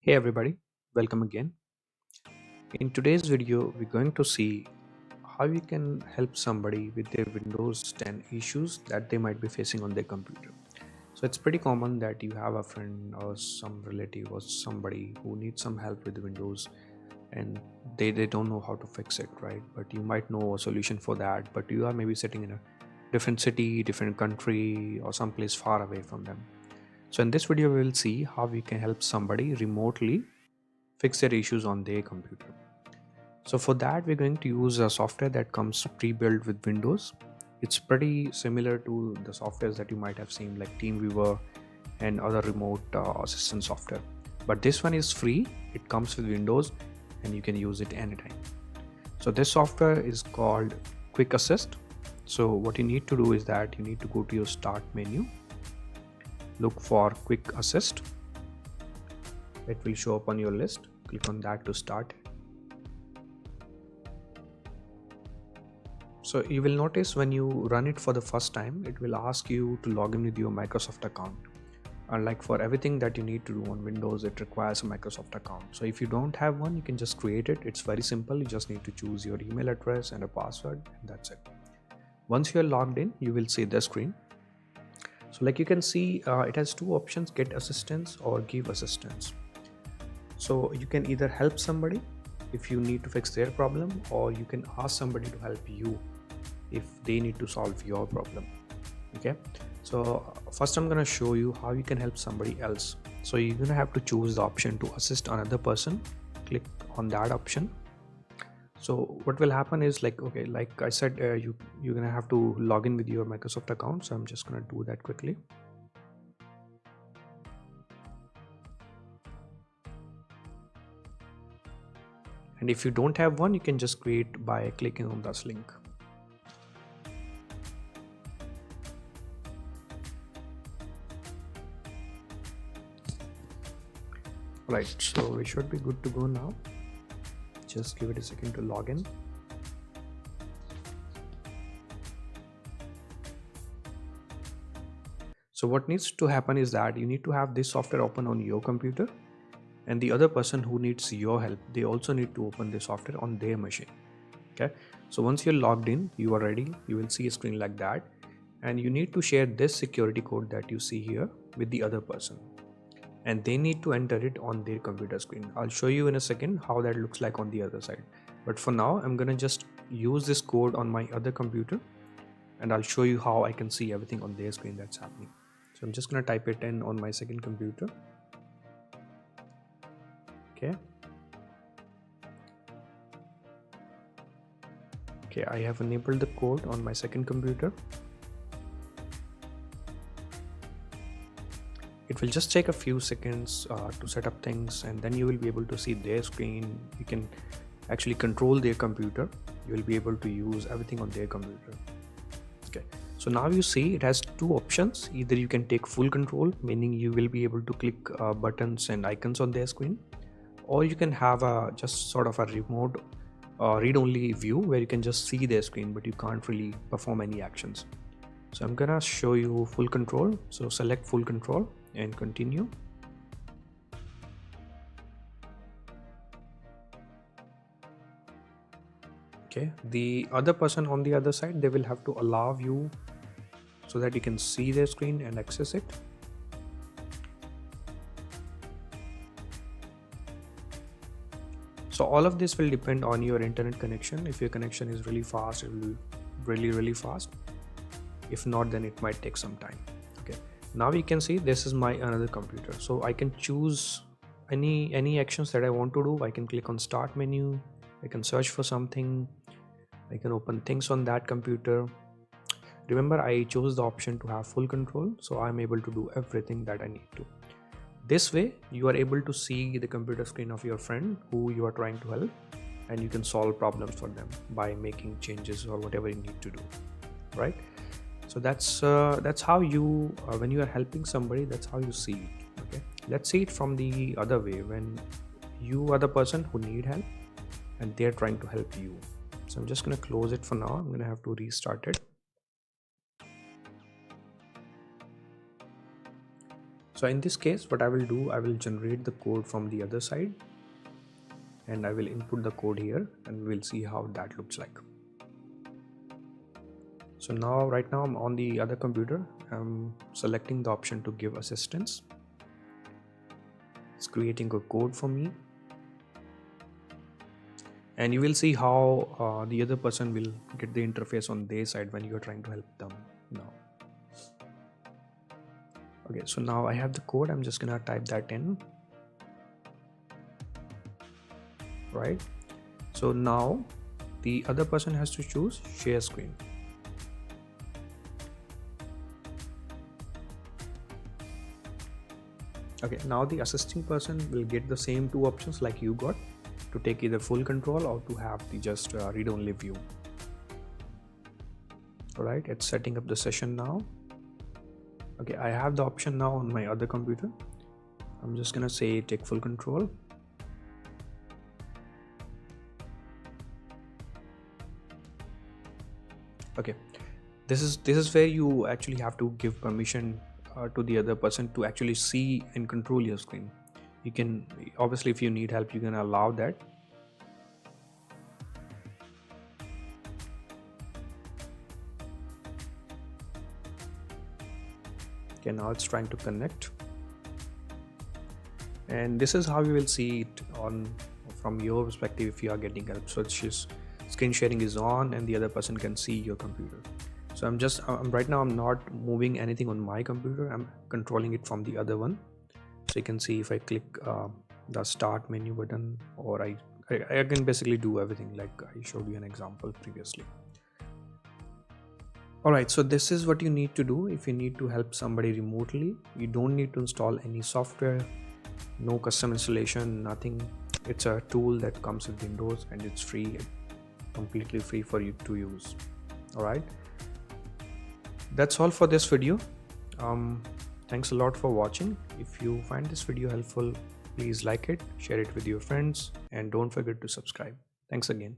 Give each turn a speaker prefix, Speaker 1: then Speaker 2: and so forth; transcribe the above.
Speaker 1: Hey everybody, welcome again. In today's video, we're going to see how you can help somebody with their Windows 10 issues that they might be facing on their computer. So it's pretty common that you have a friend or some relative or somebody who needs some help with Windows and they don't know how to fix it, right? But you might know a solution for that, but you are maybe sitting in a different city, different country, or someplace far away from them. So in this video, we will see how we can help somebody remotely fix their issues on their computer. So for that, we're going to use a software that comes pre-built with Windows. It's pretty similar to the softwares that you might have seen like TeamViewer and other remote assistant software. But this one is free. It comes with Windows and you can use it anytime. So this software is called Quick Assist. So what you need to do is that you need to go to your start menu, look for Quick Assist. It will show up on your list. Click on that to start. So you will notice when you run it for the first time, it will ask you to log in with your Microsoft account. And like for everything that you need to do on Windows, it requires a Microsoft account. So if you don't have one, you can just create it. It's very simple. You just need to choose your email address and a password, and that's it. Once you're logged in, you will see the screen. So like you can see, it has two options: get assistance or give assistance. So you can either help somebody if you need to fix their problem, or you can ask somebody to help you if they need to solve your problem. Okay, so first I'm going to show you how you can help somebody else. So you're going to have to choose the option to assist another person. Click on that option. So what will happen is like I said, you're going to have to log in with your Microsoft account. So I'm just going to do that quickly. And if you don't have one, you can just create by clicking on this link. Right, so we should be good to go now. Just give it a second to log in. So what needs to happen is that you need to have this software open on your computer, and the other person who needs your help, they also need to open the software on their machine. Okay, so once you're logged in, you are ready, you will see a screen like that, and you need to share this security code that you see here with the other person, and they need to enter it on their computer screen. I'll show you in a second how that looks like on the other side, but for now I'm gonna just use this code on my other computer, and I'll show you how I can see everything on their screen that's happening. So I'm just gonna type it in on my second computer. Okay, I have enabled the code on my second computer. It will just take a few seconds to set up things, and then you will be able to see their screen. You can actually control their computer. You will be able to use everything on their computer. Okay, so now you see it has two options. Either you can take full control, meaning you will be able to click buttons and icons on their screen, or you can have a just sort of a remote read-only view where you can just see their screen, but you can't really perform any actions. So I'm gonna show you full control. So select full control and continue. Okay, the other person on the other side, they will have to allow you so that you can see their screen and access it. So all of this will depend on your internet connection. If your connection is really fast, it will be really fast. If not, then it might take some time. Okay, now you can see this is my another computer, so I can choose any actions that I want to do. I can click on start menu, I can search for something, I can open things on that computer. Remember, I chose the option to have full control, so I'm able to do everything that I need to. This way you are able to see the computer screen of your friend who you are trying to help, and you can solve problems for them by making changes or whatever you need to do, right? So that's how you when you are helping somebody, that's how you see it. Okay, let's see it from the other way, when you are the person who need help and they're trying to help you. So I'm just going to close it for now. I'm going to have to restart it. So in this case, what I will do, I will generate the code from the other side and I will input the code here and we'll see how that looks like. So now right now I'm on the other computer. I'm selecting the option to give assistance. It's creating a code for me. And you will see how the other person will get the interface on their side when you're trying to help them now. Okay, so now I have the code. I'm just gonna type that in. Right. So now the other person has to choose share screen. Okay, now the assisting person will get the same two options like you got, to take either full control or to have the just read-only view. Alright, it's setting up the session now. Okay, I have the option now on my other computer. I'm just gonna say take full control. Okay, this is where you actually have to give permission to the other person to actually see and control your screen. You can obviously, if you need help, you can allow that. Okay, now it's trying to connect, and this is how you will see it on from your perspective if you are getting help. So it's just screen sharing is on and the other person can see your computer. So I'm right now I'm not moving anything on my computer, I'm controlling it from the other one. So you can see if I click the start menu button, or I can basically do everything like I showed you an example previously. Alright, so this is what you need to do if you need to help somebody remotely. You don't need to install any software, no custom installation, nothing. It's a tool that comes with Windows and it's free, completely free for you to use. Alright, that's all for this video. Thanks a lot for watching. If you find this video helpful, please like it, share it with your friends, and don't forget to subscribe. Thanks again.